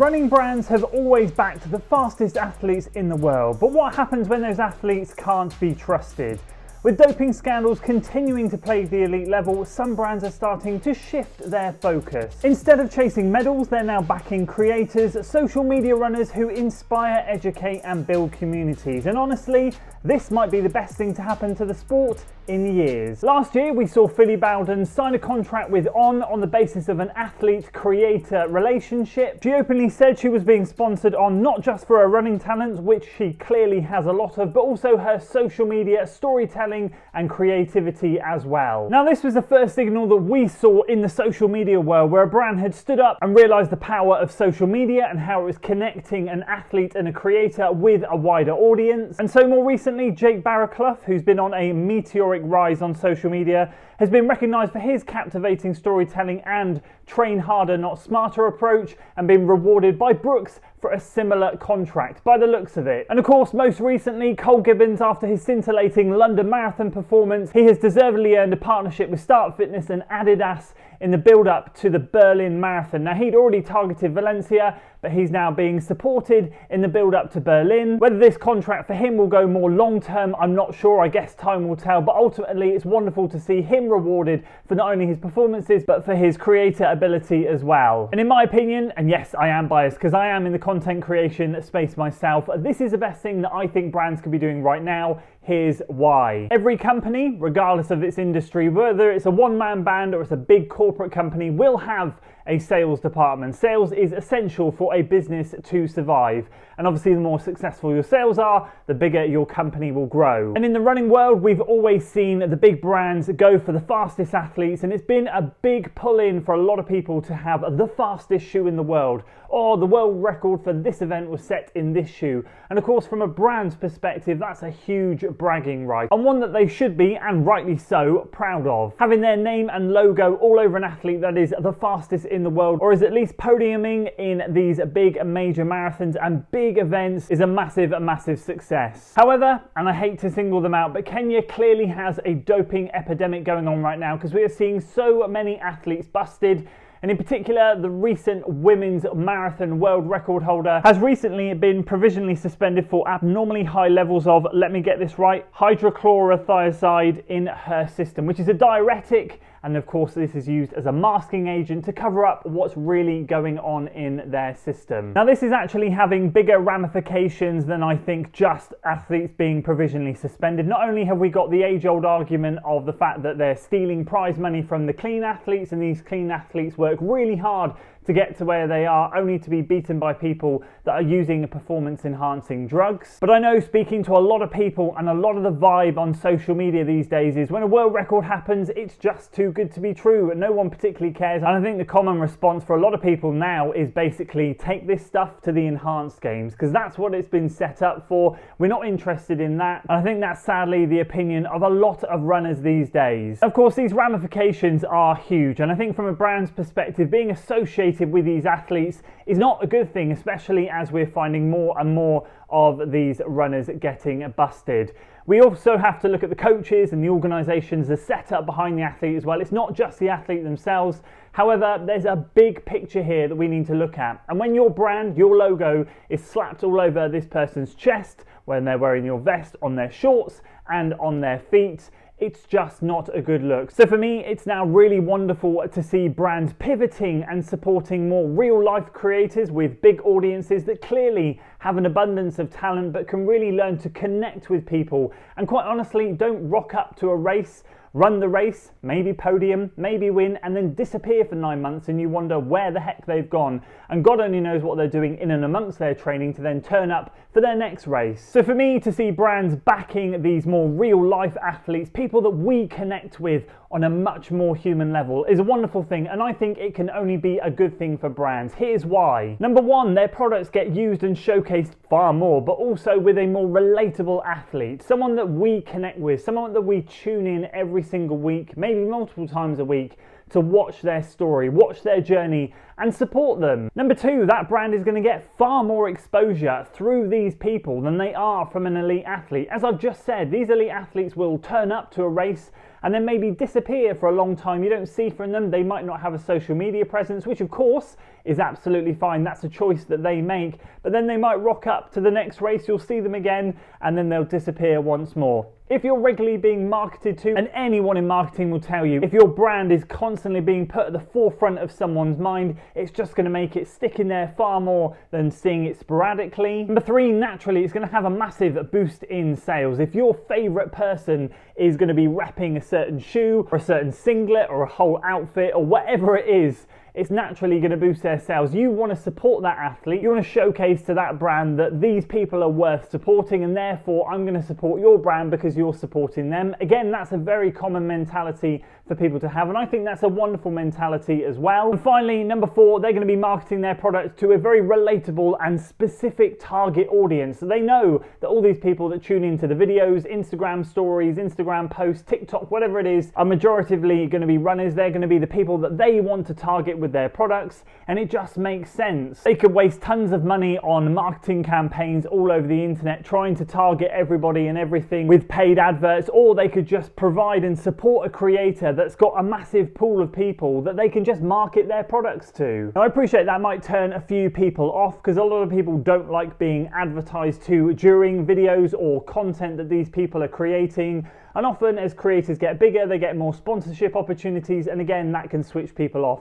Running brands have always backed the fastest athletes in the world, but what happens when those athletes can't be trusted? With doping scandals continuing to plague the elite level, some brands are starting to shift their focus. Instead of chasing medals, they're now backing creators, social media runners who inspire, educate and build communities. And honestly, this might be the best thing to happen to the sport in years. Last year, we saw Philly Bowden sign a contract with On the basis of an athlete-creator relationship. She openly said she was being sponsored on not just for her running talent, which she clearly has a lot of, but also her social media, storytelling and creativity as well. Now, this was the first signal that we saw in the social media world where a brand had stood up and realised the power of social media and how it was connecting an athlete and a creator with a wider audience. And so more recently, Jake Barraclough, who's been on a meteoric rise on social media, has been recognised for his captivating storytelling and train harder not smarter approach, and been rewarded by Brooks for a similar contract by the looks of it. And of course, most recently, Cole Gibbons, after his scintillating London Marathon performance, he has deservedly earned a partnership with Start Fitness and Adidas in the build-up to the Berlin Marathon. Now, he'd already targeted Valencia, but he's now being supported in the build-up to Berlin. Whether this contract for him will go more long-term, I'm not sure. I guess time will tell, but ultimately it's wonderful to see him rewarded for not only his performances, but for his creator ability as well. And in my opinion, and yes, I am biased because I am in the content creation space myself, this is the best thing that I think brands could be doing right now. Here's why. Every company, regardless of its industry, whether it's a one-man band or it's a big corporate company, will have a sales department. Sales is essential for a business to survive. And obviously, the more successful your sales are, the bigger your company will grow. And in the running world, we've always seen the big brands go for the fastest athletes, and it's been a big pull-in for a lot of people to have the fastest shoe in the world. Or the world record for this event was set in this shoe. And of course, from a brand's perspective, that's a huge bragging right, and one that they should be, and rightly so, proud of. Having their name and logo all over an athlete that is the fastest in the world, or is at least podiuming in these big major marathons and big events, is a massive success. However, and I hate to single them out, but Kenya clearly has a doping epidemic going on right now, because we are seeing so many athletes busted. And in particular, the recent women's marathon world record holder has recently been provisionally suspended for abnormally high levels of, let me get this right, hydrochlorothiazide in her system, which is a diuretic. And of course, this is used as a masking agent to cover up what's really going on in their system. Now, this is actually having bigger ramifications than I think just athletes being provisionally suspended. Not only have we got the age-old argument of the fact that they're stealing prize money from the clean athletes, and these clean athletes work really hard to get to where they are, only to be beaten by people that are using performance-enhancing drugs. But I know, speaking to a lot of people, and a lot of the vibe on social media these days is when a world record happens, it's just too good to be true, and no one particularly cares. And I think the common response for a lot of people now is basically take this stuff to the enhanced games, because that's what it's been set up for. We're not interested in that. And I think that's sadly the opinion of a lot of runners these days. Of course, these ramifications are huge, and I think from a brand's perspective, being associated with these athletes is not a good thing, especially as we're finding more and more of these runners getting busted. We also have to look at the coaches and the organisations, the setup behind the athlete as well. It's not just the athlete themselves. However, there's a big picture here that we need to look at. And when your brand, your logo, is slapped all over this person's chest, when they're wearing your vest, on their shorts and on their feet, it's just not a good look. So for me, it's now really wonderful to see brands pivoting and supporting more real life creators with big audiences that clearly have an abundance of talent, but can really learn to connect with people. And quite honestly, don't rock up to a race, run the race, maybe podium, maybe win, and then disappear for 9 months, and you wonder where the heck they've gone. And God only knows what they're doing in and amongst their training to then turn up for their next race. So for me, to see brands backing these more real life athletes, people that we connect with on a much more human level, is a wonderful thing, and I think it can only be a good thing for brands. Here's why. Number one, their products get used and showcased far more, but also with a more relatable athlete, someone that we connect with, someone that we tune in every single week, maybe multiple times a week, to watch their story, watch their journey, and support them. Number two, that brand is going to get far more exposure through these people than they are from an elite athlete. As I've just said, these elite athletes will turn up to a race and then maybe disappear for a long time. You don't see from them. They might not have a social media presence, which of course is absolutely fine. That's a choice that they make. But then they might rock up to the next race, you'll see them again, and then they'll disappear once more. If you're regularly being marketed to, and anyone in marketing will tell you, if your brand is constantly being put at the forefront of someone's mind, it's just going to make it stick in there far more than seeing it sporadically. Number 3, naturally, it's going to have a massive boost in sales. If your favourite person is going to be repping a certain shoe, or a certain singlet, or a whole outfit, or whatever it is, it's naturally going to boost their sales. You want to support that athlete. You want to showcase to that brand that these people are worth supporting, and therefore I'm going to support your brand because you're supporting them. Again, that's a very common mentality for people to have, and I think that's a wonderful mentality as well. And finally, number 4, they're going to be marketing their products to a very relatable and specific target audience. So they know that all these people that tune into the videos, Instagram stories, Instagram posts, TikTok, whatever it is, are majoritively going to be runners. They're going to be the people that they want to target with their products, and it just makes sense. They could waste tons of money on marketing campaigns all over the internet trying to target everybody and everything with paid adverts, or they could just provide and support a creator that's got a massive pool of people that they can just market their products to. Now, I appreciate that might turn a few people off because a lot of people don't like being advertised to during videos or content that these people are creating. And often as creators get bigger, they get more sponsorship opportunities, and again, that can switch people off.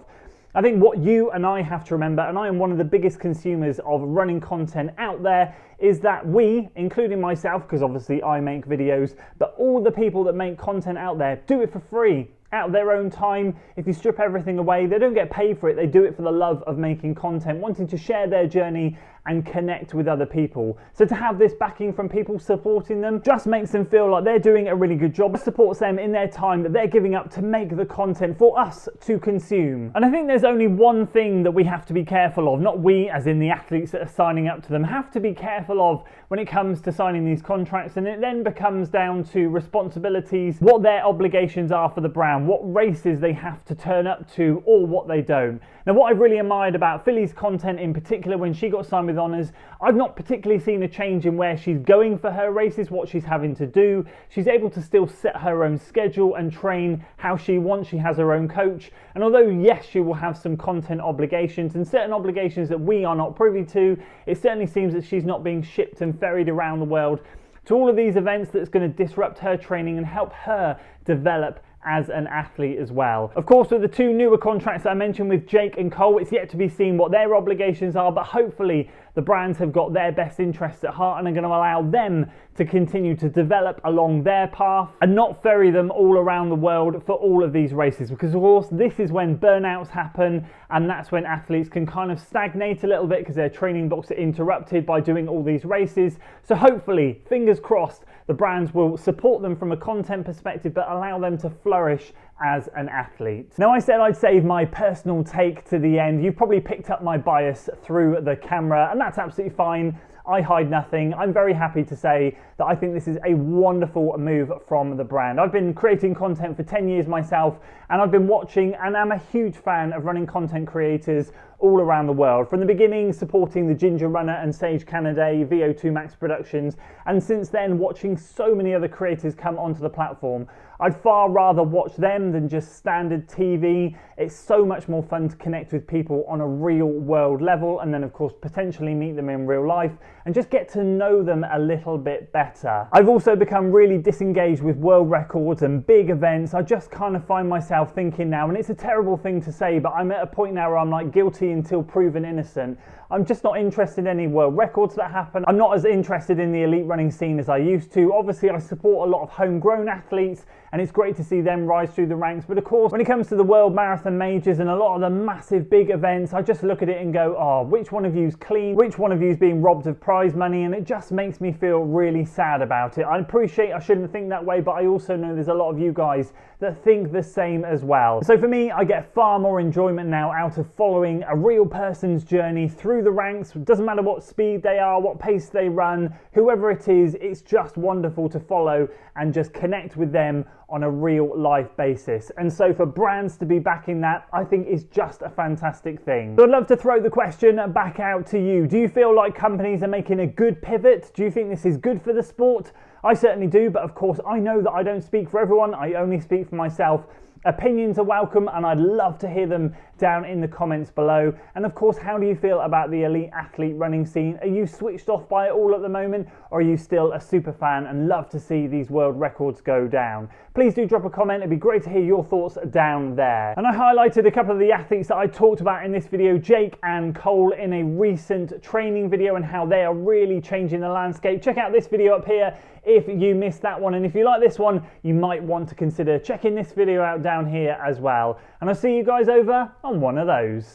I think what you and I have to remember, and I am one of the biggest consumers of running content out there, is that we, including myself, because obviously I make videos, but all the people that make content out there do it for free, out of their own time. If you strip everything away, they don't get paid for it. They do it for the love of making content, wanting to share their journey and connect with other people. So to have this backing from people supporting them just makes them feel like they're doing a really good job. It supports them in their time that they're giving up to make the content for us to consume. And I think there's only one thing that we have to be careful of, not we as in the athletes that are signing up to them, have to be careful of when it comes to signing these contracts, and it then becomes down to responsibilities, what their obligations are for the brand, what races they have to turn up to, or what they don't. Now, what I've really admired about Filly's content in particular when she got signed with Honours, I've not particularly seen a change in where she's going for her races, what she's having to do. She's able to still set her own schedule and train how she wants. She has her own coach. And although, yes, she will have some content obligations and certain obligations that we are not privy to, it certainly seems that she's not being shipped and ferried around the world to all of these events that's going to disrupt her training and help her develop as an athlete as well. Of course, with the 2 newer contracts that I mentioned with Jake and Cole, it's yet to be seen what their obligations are, but hopefully the brands have got their best interests at heart and are going to allow them to continue to develop along their path and not ferry them all around the world for all of these races, because of course this is when burnouts happen, and that's when athletes can kind of stagnate a little bit because their training blocks are interrupted by doing all these races. So hopefully, fingers crossed, the brands will support them from a content perspective but allow them to flourish as an athlete. Now, I said I'd save my personal take to the end. You've probably picked up my bias through the camera, and that's absolutely fine. I hide nothing. I'm very happy to say that I think this is a wonderful move from the brand. I've been creating content for 10 years myself, and I've been watching, and I'm a huge fan of running content creators all around the world. From the beginning, supporting the Ginger Runner and Sage Canaday, VO2 Max Productions, and since then watching so many other creators come onto the platform. I'd far rather watch them than just standard TV. It's so much more fun to connect with people on a real world level, and then of course potentially meet them in real life and just get to know them a little bit better. I've also become really disengaged with world records and big events. I just kind of find myself thinking now, and it's a terrible thing to say, but I'm at a point now where I'm like guilty until proven innocent. I'm just not interested in any world records that happen. I'm not as interested in the elite running scene as I used to. Obviously, I support a lot of homegrown athletes, and it's great to see them rise through the ranks. But of course, when it comes to the World Marathon Majors and a lot of the massive big events, I just look at it and go, oh, which one of you's clean? Which one of you's being robbed of prize money? And it just makes me feel really sad about it. I appreciate I shouldn't think that way, but I also know there's a lot of you guys that think the same as well. So for me, I get far more enjoyment now out of following a real person's journey through the ranks. It doesn't matter what speed they are, what pace they run, whoever it is, it's just wonderful to follow and just connect with them on a real life basis. And so for brands to be backing that, I think is just a fantastic thing. So I'd love to throw the question back out to you. Do you feel like companies are making a good pivot? Do you think this is good for the sport? I certainly do, but of course I know that I don't speak for everyone. I only speak for myself. Opinions are welcome, and I'd love to hear them down in the comments below. And of course, how do you feel about the elite athlete running scene? Are you switched off by it all at the moment, or are you still a super fan and love to see these world records go down? Please do drop a comment. It'd be great to hear your thoughts down there. And I highlighted a couple of the athletes that I talked about in this video, Jake and Cole, in a recent training video, and how they are really changing the landscape. Check out this video up here if you missed that one, and if you like this one, you might want to consider checking this video out down here as well. And I'll see you guys over on one of those.